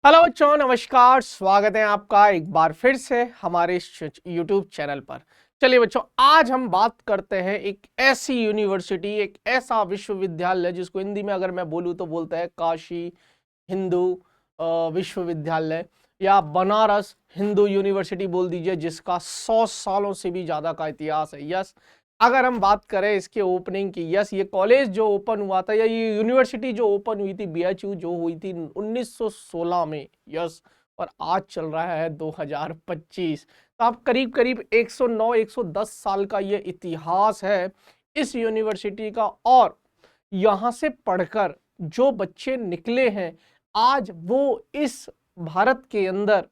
Hello बच्चों, नमस्कार। स्वागत है आपका एक बार फिर से हमारे यूट्यूब चैनल पर। चलिए बच्चों, आज हम बात करते हैं एक ऐसी यूनिवर्सिटी, एक ऐसा विश्वविद्यालय जिसको हिंदी में अगर मैं बोलूँ तो बोलते हैं काशी हिंदू विश्वविद्यालय या बनारस हिंदू यूनिवर्सिटी बोल दीजिए, जिसका 100 सालों से भी ज्यादा का इतिहास है। यस, अगर हम बात करें इसके ओपनिंग की, यस, ये कॉलेज जो ओपन हुआ था या ये यूनिवर्सिटी जो ओपन हुई थी, बीएचयू जो हुई थी 1916 में। यस, और आज चल रहा है 2025। तो आप करीब करीब 109 110 साल का ये इतिहास है इस यूनिवर्सिटी का। और यहां से पढ़कर जो बच्चे निकले हैं आज, वो इस भारत के अंदर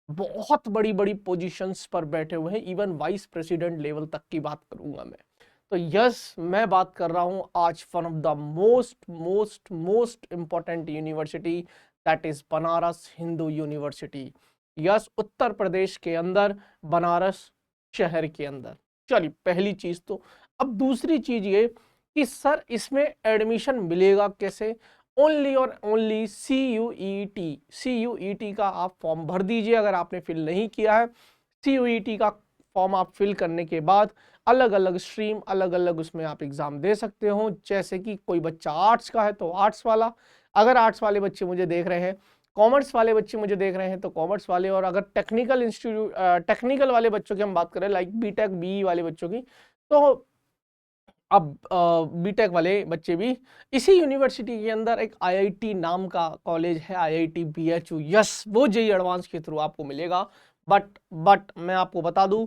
बहुत बड़ी बड़ी पोजीशंस पर बैठे हुए हैं। इवन वाइस प्रेसिडेंट लेवल तक की बात करूंगा मैं। तो यस, मैं बात कर रहा हूं आज one of the most most most important university, that is Banaras Hindu University. Yes, Uttar Pradesh के अंदर, बनारस शहर के अंदर। चलिए, पहली चीज तो। अब दूसरी चीज ये कि सर इसमें एडमिशन मिलेगा कैसे। ओनली और ओनली CUET का आप फॉर्म भर दीजिए अगर आपने फिल नहीं किया है। CUET का फॉर्म आप फिल करने के बाद अलग अलग स्ट्रीम, अलग अलग उसमें आप एग्जाम दे सकते हो। जैसे कि कोई बच्चा आर्ट्स का है तो आर्ट्स वाला, अगर आर्ट्स वाले बच्चे मुझे देख रहे हैं, कॉमर्स वाले बच्चे मुझे देख रहे हैं तो कॉमर्स वाले, और अगर टेक्निकल इंस्टीट्यूट टेक्निकल वाले बच्चों की हम बात करें, लाइक बीटेक बीई वाले बच्चों की, तो अब बीटेक वाले बच्चे भी इसी यूनिवर्सिटी के अंदर एक आईआईटी नाम का कॉलेज है, आईआईटी बीएचयू। यस, वो जेईई एडवांस के थ्रू आपको मिलेगा। बट मैं आपको बता दूं,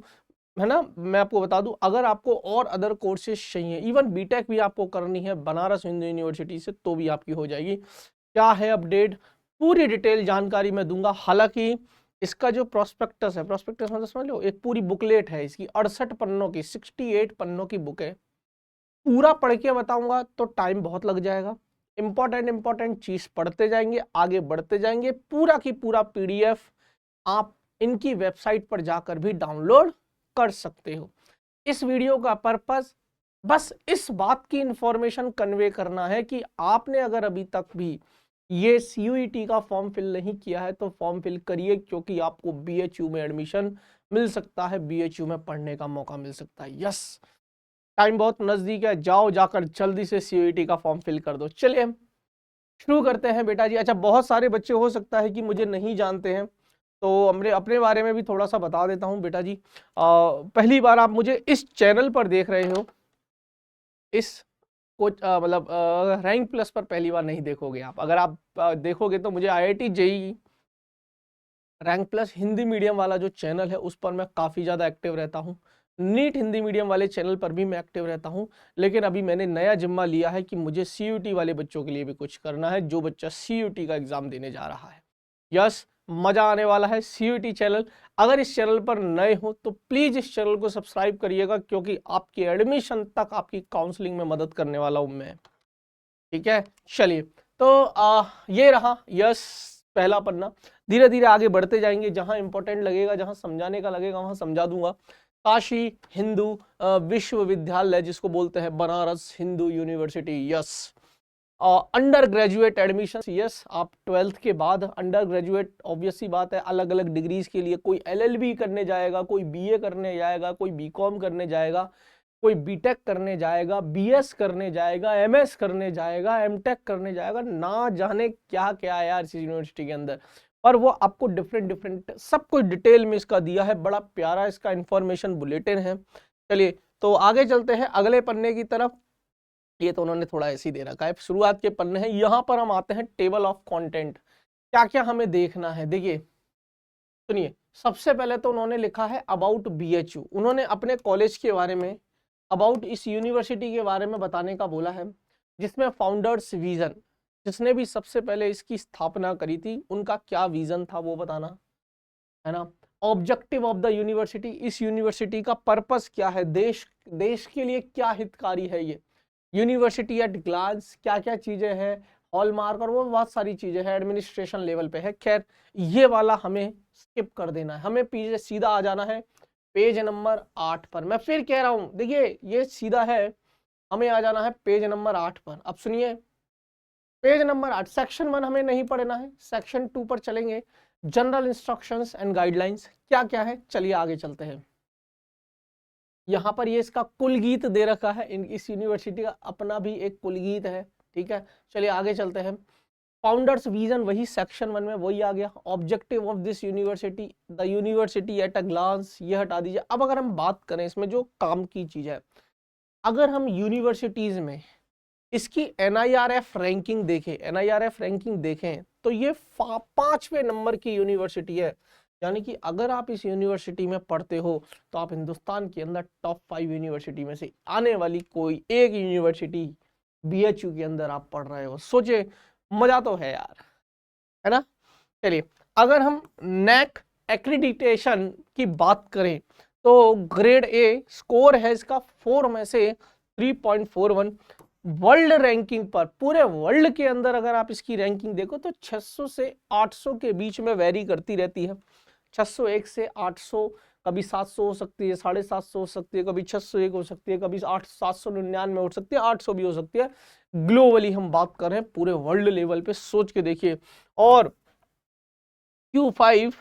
है ना, मैं आपको बता दूं, अगर आपको और अदर कोर्सेज चाहिए, इवन बीटेक भी आपको करनी है बनारस हिंदू यूनिवर्सिटी से, तो भी आपकी हो जाएगी। क्या है अपडेट, पूरी डिटेल जानकारी मैं दूंगा। हालांकि इसका जो प्रोस्पेक्टस है, प्रोस्पेक्टस मतलब समझ लो, एक पूरी बुकलेट है इसकी, 68 पन्नों की, 68 पन्नों की बुक है। पूरा पढ़ के बताऊंगा तो टाइम बहुत लग जाएगा। इंपॉर्टेंट चीज पढ़ते जाएंगे, आगे बढ़ते जाएंगे। पूरा की पूरा पीडीएफ आप इनकी वेबसाइट पर जाकर भी डाउनलोड कर सकते हो। इस वीडियो का पर्पस बस इस बात की इंफॉर्मेशन कन्वे करना है कि आपने अगर अभी तक भी ये CUET का फॉर्म फिल नहीं किया है तो फॉर्म फिल करिए, क्योंकि आपको बीएचयू में एडमिशन मिल सकता है, बीएचयू में पढ़ने का मौका मिल सकता है। यस, टाइम बहुत नजदीक है, जाओ जाकर जल्दी से CUET का फॉर्म फिल कर दो। चलिए शुरू करते हैं बेटा जी। अच्छा, बहुत सारे बच्चे हो सकता है कि मुझे नहीं जानते हैं, तो हमने अपने बारे में भी थोड़ा सा बता देता हूं बेटा जी। पहली बार आप मुझे इस चैनल पर देख रहे हो, इस कोच मतलब रैंक प्लस पर पहली बार नहीं देखोगे आप। अगर आप देखोगे तो मुझे IIT JEE rank plus Hindi medium वाला जो चैनल है उस पर मैं काफ़ी ज़्यादा एक्टिव रहता हूँ। नीट हिंदी मीडियम वाले चैनल पर भी मैं एक्टिव रहता हूँ। लेकिन अभी मैंने नया जिम्मा लिया है कि मुझे CUET वाले बच्चों के लिए भी कुछ करना है, जो बच्चा CUET का एग्जाम देने जा रहा है। यस, मजा आने वाला है। CUET चैनल, अगर इस चैनल पर नए हो तो प्लीज इस चैनल को सब्सक्राइब करिएगा, क्योंकि आपके एडमिशन तक आपकी काउंसलिंग में मदद करने वाला हूं मैं। ठीक है, चलिए। तो ये रहा, यस, पहला पन्ना। धीरे धीरे आगे बढ़ते जाएंगे, जहां इंपॉर्टेंट लगेगा, जहां समझाने का लगेगा वहां समझा दूंगा। काशी हिंदू विश्वविद्यालय, जिसको बोलते हैं Banaras Hindu University. Yes, under graduate admission. Yes, आप 12th के बाद अंडर ग्रेजुएट, ऑब्वियस सी बात है, अलग अलग डिग्रीज के लिए कोई LLB करने जाएगा, कोई BA करने जाएगा, कोई BCom करने जाएगा, कोई बीटेक करने जाएगा, BS करने जाएगा, MS करने जाएगा, MTech करने जाएगा, ना जाने क्या क्या है यार इस यूनिवर्सिटी के अंदर। और वो आपको डिफरेंट डिफरेंट सब कुछ डिटेल में इसका दिया है, बड़ा प्यारा इसका इंफॉर्मेशन बुलेटिन है। चलिए, तो आगे चलते हैं अगले पन्ने की तरफ। ये तो उन्होंने थोड़ा ऐसे ही दे रखा है, शुरुआत के पन्ने हैं। यहाँ पर हम आते हैं टेबल ऑफ कंटेंट, क्या क्या हमें देखना है। देखिए, सुनिए, सबसे पहले तो उन्होंने लिखा है अबाउट BHU। उन्होंने अपने कॉलेज के बारे में, अबाउट इस यूनिवर्सिटी के बारे में बताने का बोला है, जिसमें फाउंडर्स विजन, जिसने भी सबसे पहले इसकी स्थापना करी थी, उनका क्या विजन था वो बताना है ना। ऑब्जेक्टिव ऑफ द यूनिवर्सिटी, इस यूनिवर्सिटी का पर्पस क्या है, देश देश के लिए क्या हितकारी है ये यूनिवर्सिटी एट ग्लांस, क्या क्या चीजें हैं, हॉलमार्क, और वो बहुत सारी चीजें हैं, एडमिनिस्ट्रेशन लेवल पे है। खैर, ये वाला हमें स्किप कर देना है, हमें पीछे सीधा आ जाना है पेज नंबर 8 पर। मैं फिर कह रहा हूं, देखिए ये सीधा है, हमें आ जाना है पेज नंबर 8 पर। अब सुनिए, पेज नंबर 8, सेक्शन 1 हमें नहीं पढ़ना है, सेक्शन 2 पर चलेंगे। जनरल इंस्ट्रक्शंस एंड गाइडलाइंस क्या क्या है, चलिए आगे चलते हैं। यहाँ पर ये इसका कुल गीत दे रखा है, इस यूनिवर्सिटी का अपना भी एक कुल गीत है, ठीक है। चलिए आगे चलते हैं। फाउंडर्स विजन वही सेक्शन 1 में वही आ गया। Objective of this university, the university at a glance, ये हटा दीजिए। अब अगर हम बात करें इसमें जो काम की चीज है, अगर हम यूनिवर्सिटीज में इसकी NIRF रैंकिंग देखें, NIRF रैंकिंग देखें तो ये 5वें नंबर की यूनिवर्सिटी है। यानी कि अगर आप इस यूनिवर्सिटी में पढ़ते हो तो आप हिंदुस्तान के अंदर टॉप 5 यूनिवर्सिटी में से आने वाली कोई एक यूनिवर्सिटी BHU के अंदर आप पढ़ रहे हो। सोचे, मजा तो है यार, है ना। चलिए, अगर हम NAC एक्रीडिटेशन की बात करें तो ग्रेड A स्कोर है इसका 4 में से 3.41। वर्ल्ड रैंकिंग पर, पूरे वर्ल्ड के अंदर अगर आप इसकी रैंकिंग देखो तो 600 से 800 के बीच में वेरी करती रहती है। 601 से 800, कभी 700 हो सकती है, 750 हो सकती है, कभी 601 हो सकती है, कभी 799 हो सकती है, 800 भी हो सकती है। ग्लोबली हम बात कर रहे हैं, पूरे वर्ल्ड लेवल पे सोच के देखिए। और Q5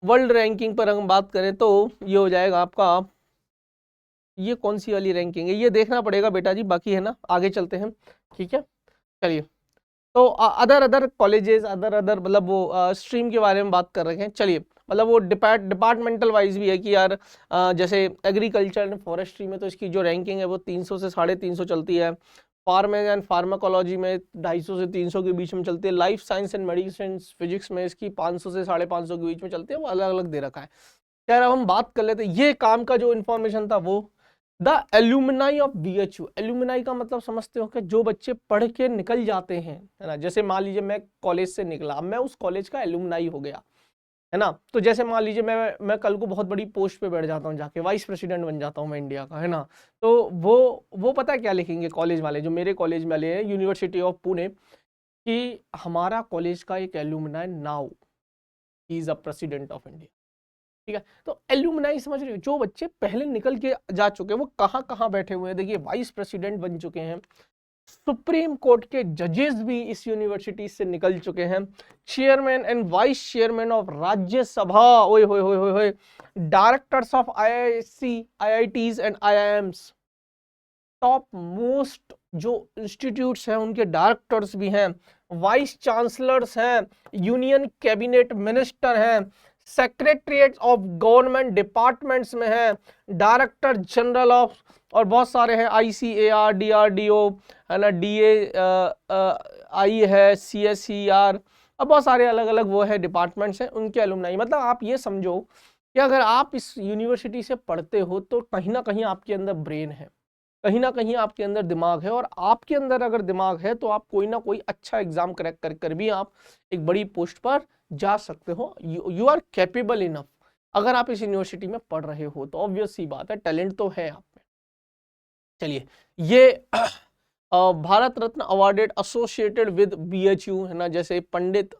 वर्ल्ड रैंकिंग पर हम बात करें तो ये हो जाएगा आपका, ये कौन सी वाली रैंकिंग है ये देखना पड़ेगा बेटा जी, बाकी है ना, आगे चलते हैं, ठीक है। चलिए, तो other other colleges, other other मतलब वो स्ट्रीम के बारे में बात कर रहे हैं। चलिए, मतलब वो डिपार्टमेंटल वाइज भी है कि यार जैसे एग्रीकल्चर एंड फॉरेस्ट्री में तो इसकी जो रैंकिंग है वो 300 से 350 चलती है। फार्मा एंड फार्माकोलॉजी में 250 से 300 के बीच में चलती है। Life science and medicine physics में इसकी 500 से 550 के बीच में चलती है। वो अलग अलग दे रखा है। यार अब हम बात कर लेते हैं, ये काम का जो इन्फॉर्मेशन था वो the alumni of BHU। Alumni का मतलब समझते हो कि जो बच्चे पढ़ के निकल जाते हैं, है ना। जैसे मान लीजिए मैं कॉलेज से निकला, मैं उस कॉलेज का एल्यूमिनाई हो गया, है ना। तो जैसे मान लीजिए मैं कल को बहुत बड़ी पोस्ट पे बैठ जाता हूँ, जाके वाइस प्रेसिडेंट बन जाता हूँ मैं इंडिया का, है ना। तो वो पता है क्या लिखेंगे कॉलेज वाले, जो मेरे कॉलेज वाले हैं यूनिवर्सिटी ऑफ पुणे, कि हमारा कॉलेज का एक alumni now he is a president of India. ठीक है, तो एल्यूमिनाई समझ रहे हो, जो बच्चे पहले निकल के जा चुके हैं वो कहाँ कहाँ बैठे हुए हैं। देखिए, वाइस प्रेसिडेंट बन चुके हैं, सुप्रीम कोर्ट के जजेस भी इस यूनिवर्सिटी से निकल चुके हैं, chairman and vice chairman of Rajya Sabha, ओए होए होए होए होए, directors of IISc, IITs and IIMs, top most जो इंस्टीट्यूट्स हैं उनके डायरेक्टर्स भी हैं, वाइस चांसलर्स हैं, यूनियन कैबिनेट मिनिस्टर हैं, सेक्रेटरीट ऑफ गवर्नमेंट डिपार्टमेंट्स में हैं, डायरेक्टर जनरल ऑफ, और बहुत सारे हैं, ICAR, DRDO, है ना, DAI है, CSER, अब बहुत सारे अलग अलग वो है डिपार्टमेंट्स हैं, उनके एलुमनाई। मतलब आप ये समझो कि अगर आप इस यूनिवर्सिटी से पढ़ते हो तो कहीं ना कहीं आपके अंदर ब्रेन है, कहीं ना कहीं आपके अंदर दिमाग है, और आपके अंदर अगर दिमाग है तो आप कोई ना कोई अच्छा एग्जाम क्रैक कर कर भी आप एक बड़ी पोस्ट पर जा सकते हो। You are capable enough. अगर आप इस यूनिवर्सिटी में पढ़ रहे हो तो ऑब्वियस सी बात है, टैलेंट तो है आप में। चलिए, ये Bharat Ratna awarded associated with BHU, है ना, जैसे पंडित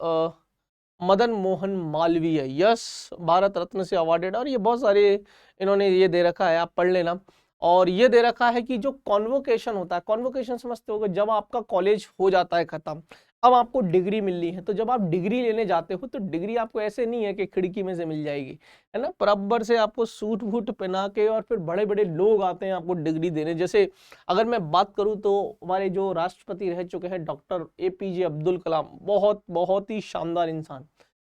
मदन मोहन मालवीय, यस, भारत रत्न से अवार्डेड। और ये बहुत सारे इन्होंने ये दे रखा है, आप पढ़ लेना। और ये दे रखा है कि जो कॉन्वोकेशन होता है, कॉन्वोकेशन समझते हो, जब आपका कॉलेज हो जाता है खत्म, अब आपको डिग्री मिलनी है, तो जब आप डिग्री लेने जाते हो तो डिग्री आपको ऐसे नहीं है कि खिड़की में से मिल जाएगी, है ना, बराबर से आपको सूट वूट पहना के, और फिर बड़े बड़े लोग आते हैं आपको डिग्री देने। जैसे अगर मैं बात करूं तो हमारे जो राष्ट्रपति रह चुके हैं डॉक्टर APJ अब्दुल कलाम, बहुत बहुत ही शानदार इंसान,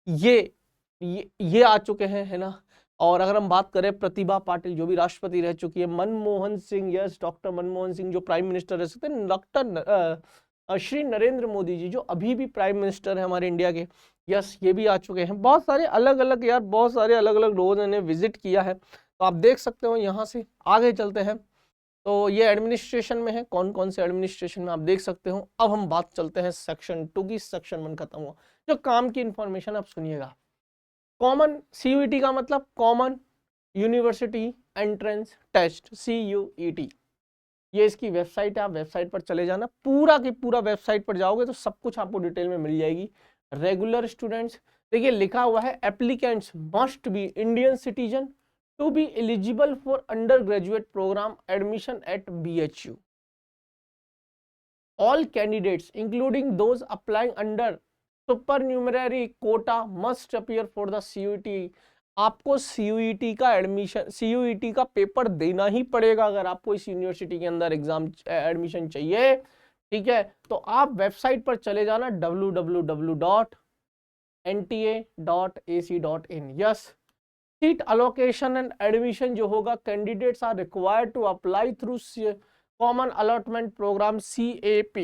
ये आ चुके हैं, है ना। और अगर हम बात करें प्रतिभा पाटिल, जो भी राष्ट्रपति रह चुकी है, मनमोहन सिंह, यस, डॉक्टर मनमोहन सिंह जो प्राइम मिनिस्टर रह सकते हैं, डॉक्टर श्री नरेंद्र मोदी जी जो अभी भी प्राइम मिनिस्टर है हमारे इंडिया के, यस, ये भी आ चुके हैं। बहुत सारे अलग अलग यार, बहुत सारे अलग अलग लोगों ने विजिट किया है, तो आप देख सकते हो। यहाँ से आगे चलते हैं, तो ये एडमिनिस्ट्रेशन में है, कौन कौन से एडमिनिस्ट्रेशन में आप देख सकते हो। अब हम बात चलते हैं सेक्शन 2 की। सेक्शन 1 खत्म हुआ, जो काम की इंफॉर्मेशन आप सुनिएगा। कॉमन CUET का मतलब common university entrance test, CUET, ये इसकी वेबसाइट है, आप वेबसाइट पर चले जाना, पूरा की पूरा वेबसाइट पर जाओगे तो सब कुछ आपको डिटेल में मिल जाएगी। रेगुलर स्टूडेंट्स, देखिए लिखा हुआ है applicants must be Indian citizen to be eligible for undergraduate program admission at BHU। All candidates including those applying under supernumerary quota must appear for the CUET. आपको CUET का admission, CUET का paper देना ही पड़ेगा अगर आपको इस university के अंदर एग्जाम एडमिशन चाहिए, ठीक है। तो आप वेबसाइट पर चले जाना www.nta.ac.in। Yes, seat allocation and admission जो होगा, candidates are required to apply through common allotment program CAP,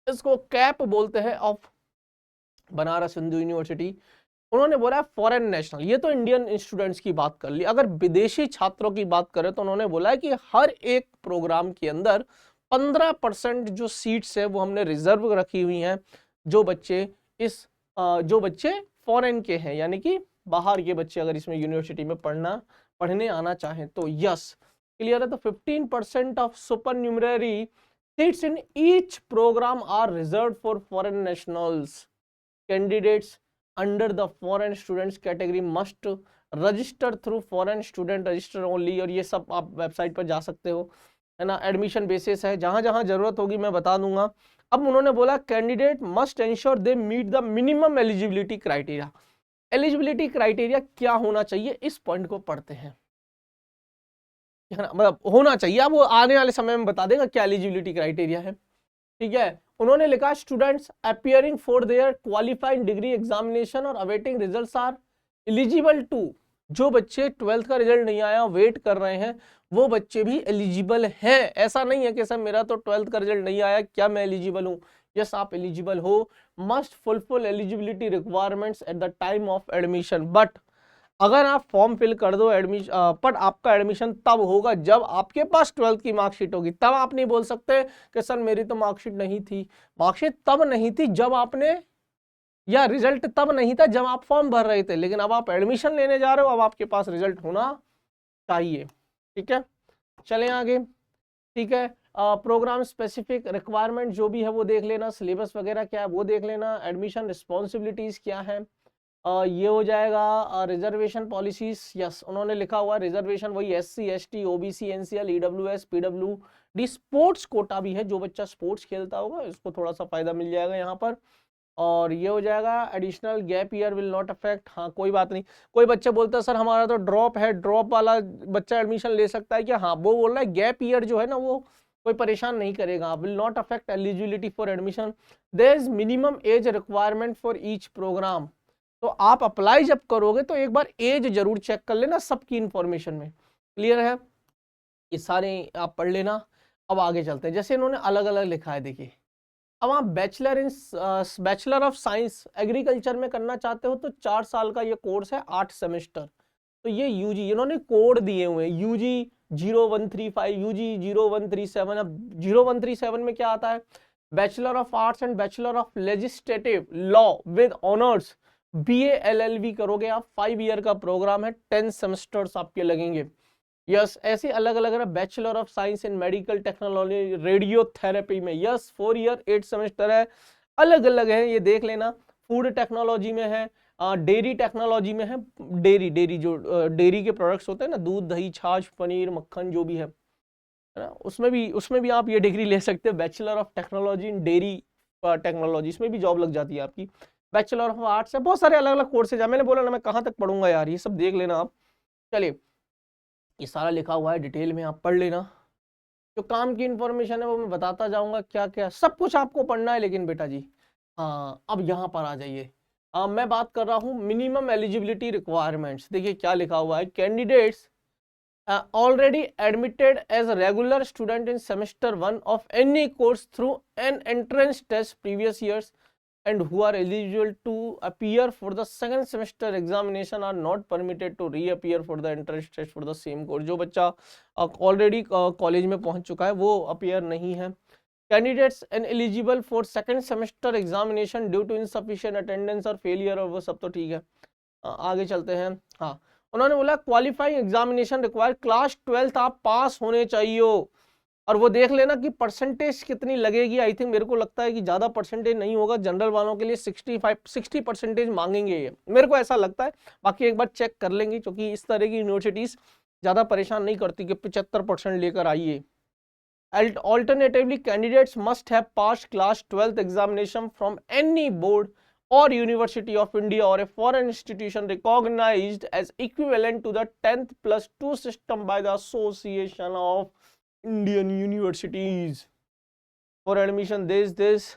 इसको कैप बोलते हैं, ऑफ बनारस हिंदू यूनिवर्सिटी। उन्होंने बोला फॉरेन नेशनल, ये तो इंडियन स्टूडेंट्स की बात कर ली। अगर विदेशी छात्रों की बात करें तो उन्होंने बोला है कि हर एक प्रोग्राम के अंदर 15% जो सीट्स है वो हमने रिजर्व रखी हुई हैं, जो बच्चे फॉरेन के हैं, यानी कि बाहर के बच्चे अगर इसमें यूनिवर्सिटी में पढ़ने आना चाहें तो। यस, क्लियर है। तो 15% of supernumerary seats in each program are reserve for foreign nationals. Candidates under the foreign students category must register through foreign student register only. और ये सब आप वेबसाइट पर जा सकते हो, है ना। एडमिशन बेसिस है, जहां जहां जरूरत होगी मैं बता दूंगा। अब उन्होंने बोला candidate must ensure they meet the minimum eligibility criteria. Eligibility criteria क्या होना चाहिए, इस पॉइंट को पढ़ते हैं, है ना। मतलब होना चाहिए, अब वो आने वाले समय में बता देगा क्या एलिजिबिलिटी क्राइटेरिया है, ठीक है। उन्होंने लिखा students appearing for their qualifying degree examination और awaiting results are eligible to. जो बच्चे 12th का रिजल्ट नहीं आया, वेट कर रहे हैं, वो बच्चे भी एलिजिबल हैं। ऐसा नहीं है कि सर मेरा तो 12th का रिजल्ट नहीं आया, क्या मैं एलिजिबल हूं? यस, आप एलिजिबल हो। Must fulfil eligibility requirements at the time of admission. But अगर आप फॉर्म फिल कर दो एडमिशन, पर आपका एडमिशन तब होगा जब आपके पास 12th की मार्कशीट होगी। तब आप नहीं बोल सकते कि सर मेरी तो मार्कशीट नहीं थी। मार्कशीट तब नहीं थी जब आपने, या रिजल्ट तब नहीं था जब आप फॉर्म भर रहे थे, लेकिन अब आप एडमिशन लेने जा रहे हो, अब आपके पास रिजल्ट होना चाहिए, ठीक है। चलें आगे, ठीक है। प्रोग्राम स्पेसिफिक रिक्वायरमेंट जो भी है वो देख लेना, सिलेबस वगैरह क्या है वो देख लेना, एडमिशन रिस्पॉन्सिबिलिटीज क्या है, ये हो जाएगा। रिजर्वेशन पॉलिसीज, यस, उन्होंने लिखा हुआ रिजर्वेशन वही SC ST OBC NCL EWS PWD। Sports quota भी है, जो बच्चा स्पोर्ट्स खेलता होगा उसको थोड़ा सा फायदा मिल जाएगा यहाँ पर। और ये हो जाएगा additional gap year will not affect. हाँ, कोई बात नहीं। कोई बच्चा बोलता है सर हमारा तो ड्रॉप है, ड्रॉप वाला बच्चा एडमिशन ले सकता है क्या? हाँ, वो बोल रहा है गैप ईयर जो है ना वो कोई परेशान नहीं करेगा। Will not affect eligibility for admission. There is minimum age requirement for each program. तो आप अप्लाई जब करोगे तो एक बार एज जरूर चेक कर लेना सबकी इंफॉर्मेशन में। क्लियर है? ये सारे आप पढ़ लेना। अब आगे चलते हैं, जैसे इन्होंने अलग अलग लिखा है, देखिए। अब आप बैचलर ऑफ साइंस एग्रीकल्चर में करना चाहते हो तो 4 साल का ये कोर्स है, 8 सेमेस्टर। तो ये यूजी, इन्होंने कोड दिए हुए हैं, यूजी 0135, यूजी 0137। अब 0137 में क्या आता है? Bachelor of arts and bachelor of legislative law with honours BA LLB करोगे आप, 5 ईयर का प्रोग्राम है, 10 सेमेस्टर्स आपके लगेंगे। यस, ऐसे अलग अलग है। Bachelor of science in medical technology radiotherapy में, यस, 4 ईयर 8 सेमेस्टर है, अलग अलग है, ये देख लेना। फूड टेक्नोलॉजी में है, डेयरी टेक्नोलॉजी में है, डेयरी जो डेयरी के प्रोडक्ट्स होते हैं ना, दूध दही छाछ पनीर मक्खन जो भी है ना, उसमें भी आप ये डिग्री ले सकते हो, bachelor of technology in dairy technology, इसमें भी जॉब लग जाती है आपकी। बैचलर ऑफ आर्ट्स है, बहुत सारे अलग अलग कोर्सेज है। मैंने बोला ना मैं कहाँ तक पढ़ूंगा यार, ये सब देख लेना आप। चलिए, ये सारा लिखा हुआ है, डिटेल में आप पढ़ लेना। जो काम की इंफॉर्मेशन है वो मैं बताता जाऊंगा, क्या क्या सब कुछ आपको पढ़ना है। लेकिन बेटा जी, हाँ, अब यहाँ पर आ जाइए। मैं बात कर रहा हूँ मिनिमम एलिजिबिलिटी रिक्वायरमेंट्स। देखिए क्या लिखा हुआ है, candidates already admitted as a regular student in semester 1 of any course through an entrance test previous years and who are eligible to appear for the second semester examination are not permitted to reappear for the entrance test for the same course। जो बच्चा already college में पहुंच चुका है वो appear नहीं है। Candidates ineligible for second semester examination due to insufficient attendance और फेलियर, और वो सब तो ठीक है। आगे चलते हैं। हाँ, उन्होंने बोला qualifying examination require class 12th आप पास होने चाहिए। और वो देख लेना कि परसेंटेज कितनी लगेगी। आई थिंक मेरे को लगता है कि ज़्यादा परसेंटेज नहीं होगा, जनरल वालों के लिए 60% मांगेंगे ये, मेरे को ऐसा लगता है। बाकी एक बार चेक कर लेंगे, क्योंकि इस तरह की यूनिवर्सिटीज़ ज़्यादा परेशान नहीं करती कि 75% लेकर आइए। Alternatively, candidates must have passed class 12th examination from any board or University of India or a foreign institution recognized as equivalent to the 10th plus 2 system by the Association of Indian Universities. For admission this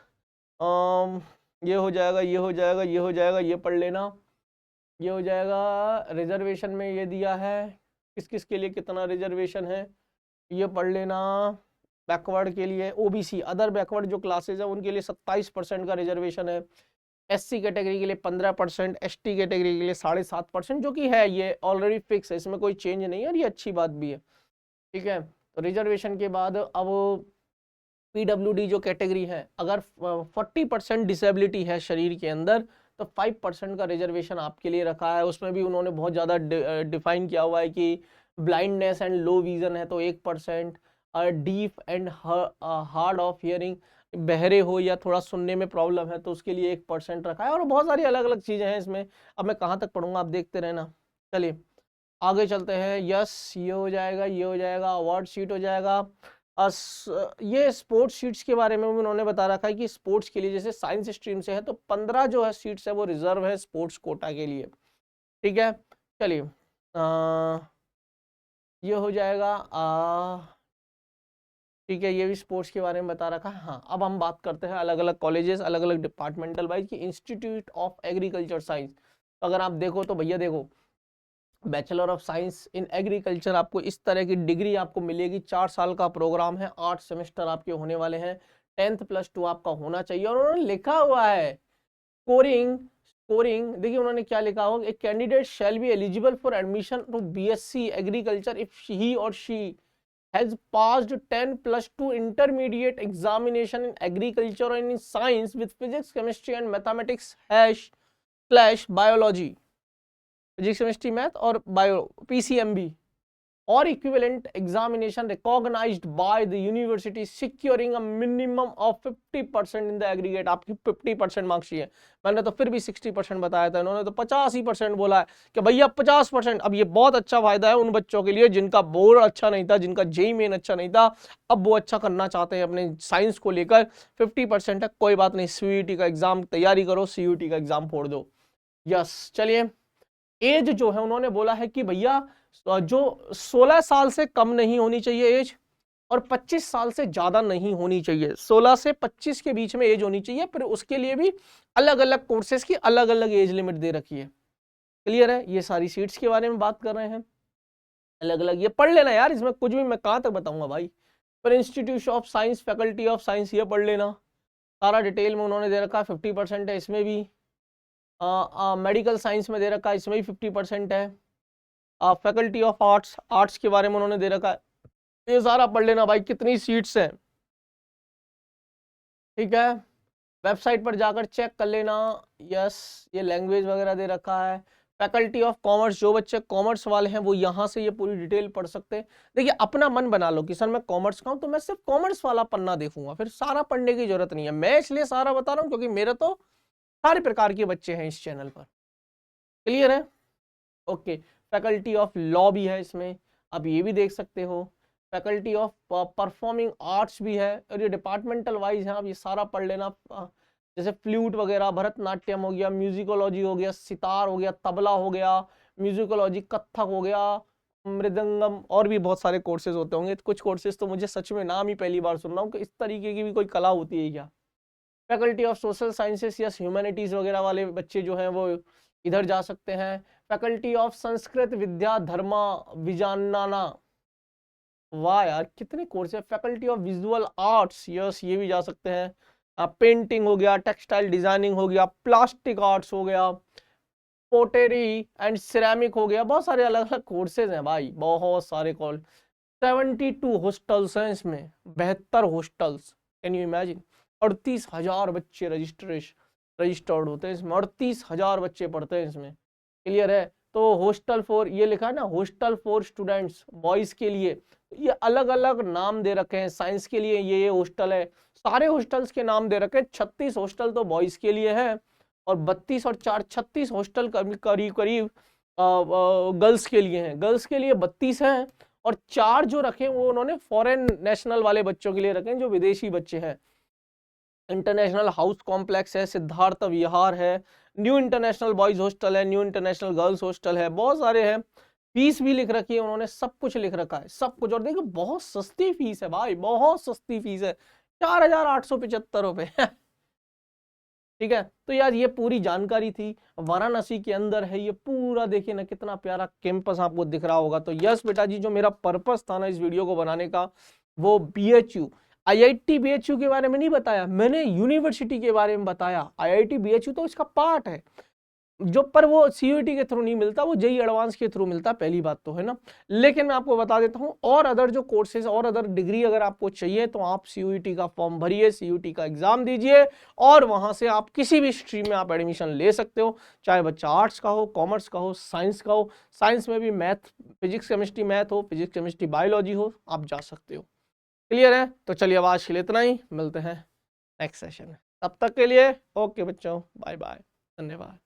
ये हो जाएगा, ये हो जाएगा, ये हो जाएगा, ये पढ़ लेना, ये हो जाएगा। रिजर्वेशन में ये दिया है किस किस के लिए कितना रिजर्वेशन है, ये पढ़ लेना। बैकवर्ड के लिए ओबीसी अदर बैकवर्ड जो क्लासेज है उनके लिए 27% का रिजर्वेशन है, एससी कैटेगरी के लिए 15%, एसटी कैटेगरी के लिए 7.5%, जो कि है ये ऑलरेडी फिक्स है, इसमें कोई चेंज नहीं है और ये अच्छी बात भी है, ठीक है। तो रिजर्वेशन के बाद अब पीडब्ल्यूडी जो कैटेगरी है, अगर 40% डिसेबिलिटी है शरीर के अंदर तो 5% का रिजर्वेशन आपके लिए रखा है। उसमें भी उन्होंने बहुत ज़्यादा डिफाइन किया हुआ है कि ब्लाइंडनेस एंड लो विजन है तो 1%, deaf and hard of hearing, बहरे हो या थोड़ा सुनने में प्रॉब्लम है तो उसके लिए 1% रखा है, और बहुत सारी अलग अलग चीज़ें हैं इसमें। अब मैं कहाँ तक पढ़ूंगा आप देखते रहना। चलिए आगे चलते हैं। यस ये हो जाएगा, ये हो जाएगा, अवार्ड शीट हो जाएगा। ये स्पोर्ट्स सीट्स के बारे में भी उन्होंने बता रखा है कि स्पोर्ट्स के लिए जैसे साइंस स्ट्रीम से है तो 15 जो है सीट्स है वो रिजर्व है स्पोर्ट्स कोटा के लिए, ठीक है। चलिए ये हो जाएगा, ठीक है, ये भी स्पोर्ट्स के बारे में बता रखा है। हाँ अब हम बात करते हैं अलग अलग कॉलेजेस अलग अलग डिपार्टमेंटल वाइज की। इंस्टीट्यूट ऑफ एग्रीकल्चर साइंस, अगर आप देखो तो भैया देखो bachelor of science in agriculture आपको इस तरह की डिग्री आपको मिलेगी। 4 साल का प्रोग्राम है, 8 सेमेस्टर आपके होने वाले हैं, 10th प्लस 2 आपका होना चाहिए। और उन्होंने लिखा हुआ है स्कोरिंग देखिए उन्होंने क्या लिखा होगा, a candidate shall be eligible for admission to BSc agriculture if he और she has passed 10 plus 2 intermediate examination in agriculture और in science with physics chemistry and mathematics / biology, physics chemistry math और bio PCMB और equivalent examination recognised by the university securing a minimum of 50% in the aggregate. आपकी 50% marks चाहिए, मैंने तो फिर भी 60% बताया था, इन्होंने तो 85% बोला है कि भैया 50%। अब ये बहुत अच्छा फायदा है उन बच्चों के लिए जिनका बोर्ड अच्छा नहीं था, जिनका जेईई मेन अच्छा नहीं था, अब वो अच्छा करना चाहते हैं अपने साइंस को लेकर। 50% है, कोई बात नहीं, सीयूईटी का एग्जाम तैयारी करो, सीयूईटी का एग्जाम फोड़ दो। यस चलिए एज जो है उन्होंने बोला है कि भैया जो 16 साल से कम नहीं होनी चाहिए एज और 25 साल से ज्यादा नहीं होनी चाहिए, 16 से 25 के बीच में एज होनी चाहिए। फिर उसके लिए भी अलग अलग कोर्सेज की अलग अलग एज लिमिट दे रखी है। क्लियर है, ये सारी सीट्स के बारे में बात कर रहे हैं अलग अलग, ये पढ़ लेना यार, इसमें कुछ भी मैं कहां तक बताऊंगा भाई। पर institute of science faculty of science ये पढ़ लेना, सारा डिटेल में उन्होंने दे रखा है। 50% है इसमें भी, मेडिकल साइंस में दे रखा है इसमें भी 50% है। फैकल्टी ऑफ आर्ट्स के बारे में उन्होंने दे रखा है, ये सारा पढ़ लेना भाई, कितनी सीट्स हैं, ठीक है। वेबसाइट पर जाकर चेक कर लेना। यस ये लैंग्वेज वगैरह दे रखा है। फैकल्टी ऑफ कॉमर्स, जो बच्चे कॉमर्स वाले हैं वो यहाँ से ये पूरी डिटेल पढ़ सकते हैं। देखिए अपना मन बना लो कि सर मैं कॉमर्स का हूँ तो मैं सिर्फ कॉमर्स वाला पन्ना देखूंगा, फिर सारा पढ़ने की जरूरत नहीं है। मैं इसलिए सारा बता रहा हूँ क्योंकि मेरे तो सारे प्रकार के बच्चे हैं इस चैनल पर। क्लियर है, ओके। फैकल्टी ऑफ लॉ भी है इसमें, आप ये भी देख सकते हो। फैकल्टी ऑफ परफॉर्मिंग आर्ट्स भी है, और ये डिपार्टमेंटल वाइज है, आप ये सारा पढ़ लेना। जैसे फ्लूट वगैरह, भरतनाट्यम हो गया, म्यूजिकोलॉजी हो गया, सितार हो गया, तबला हो गया, म्यूजिकोलॉजी, कथक हो गया, मृदंगम, और भी बहुत सारे कोर्सेज होते होंगे। कुछ कोर्सेज तो मुझे सच में नाम ही पहली बार सुन रहा हूँ कि इस तरीके की भी कोई कला होती है क्या। फैकल्टी ऑफ सोशल साइंसेस या ह्यूमैनिटीज वगैरह वाले बच्चे जो हैं वो इधर जा सकते हैं। फैकल्टी ऑफ संस्कृत विद्या धर्मा विजानाना, वाह यार कितने कोर्स है। Faculty of visual arts, yes ये भी जा सकते हैं। पेंटिंग हो गया, टेक्सटाइल डिजाइनिंग हो गया, प्लास्टिक आर्ट्स हो गया, पोटेरी एंड सिरेमिक हो गया, बहुत सारे अलग अलग कोर्सेज हैं भाई, बहुत सारे कॉल। 72 हॉस्टल्स हैं इसमें, 72 हॉस्टल्स, कैन यू इमेजिन। 38,000 बच्चे रजिस्टर्ड होते हैं इसमें, 38,000 बच्चे पढ़ते हैं इसमें। क्लियर है, तो हॉस्टल फॉर, ये लिखा है ना हॉस्टल फॉर स्टूडेंट्स बॉयज के लिए, ये अलग अलग नाम दे रखे हैं। साइंस के लिए ये हॉस्टल है, सारे हॉस्टल्स के नाम दे रखे हैं। 36 हॉस्टल तो बॉयज के लिए है और 32 और 4 36 हॉस्टल करीब करीब गर्ल्स के लिए हैं। गर्ल्स के लिए 32 हैं और 4 जो रखे वो उन्होंने फॉरेन नेशनल वाले बच्चों के लिए रखे हैं, जो विदेशी बच्चे हैं। इंटरनेशनल हाउस कॉम्प्लेक्स है, सिद्धार्थ विहार है, न्यू इंटरनेशनल बॉयज हॉस्टल है, न्यू इंटरनेशनल गर्ल्स हॉस्टल है, बहुत सारे हैं। फीस भी लिख रखी है उन्होंने, सब कुछ लिख रखा है, सब कुछ। और देखो बहुत सस्ती फीस है भाई, बहुत सस्ती फीस है, 4,875 रुपए। ठीक है, तो यार ये पूरी जानकारी थी। वाराणसी के अंदर है ये पूरा, देखिए ना कितना प्यारा कैंपस आपको दिख रहा होगा। तो यस बेटा जी, जो मेरा पर्पस था ना इस वीडियो को बनाने का, वो बीएचयू, आईआईटी बीएचयू के बारे में नहीं बताया मैंने, यूनिवर्सिटी के बारे में बताया। आईआईटी बीएचयू तो इसका पार्ट है, जो पर वो सीयूईटी के थ्रू नहीं मिलता, वो जेईई एडवांस के थ्रू मिलता, पहली बात तो है ना। लेकिन मैं आपको बता देता हूं, और अदर जो कोर्सेज और अदर डिग्री अगर आपको चाहिए तो आप सीयूईटी का फॉर्म भरिए, सीयूईटी का एग्जाम दीजिए, और वहां से आप किसी भी स्ट्रीम में आप एडमिशन ले सकते हो, चाहे बच्चा आर्ट्स का हो, कॉमर्स का हो, साइंस का हो। साइंस में भी मैथ, फिजिक्स केमिस्ट्री मैथ हो, फिजिक्स केमिस्ट्री बायोलॉजी हो, आप जा सकते हो। क्लियर है? तो चलिए अब आज के लिए इतना ही, मिलते हैं नेक्स्ट सेशन में। तब तक के लिए ओके बच्चों, बाय बाय, धन्यवाद।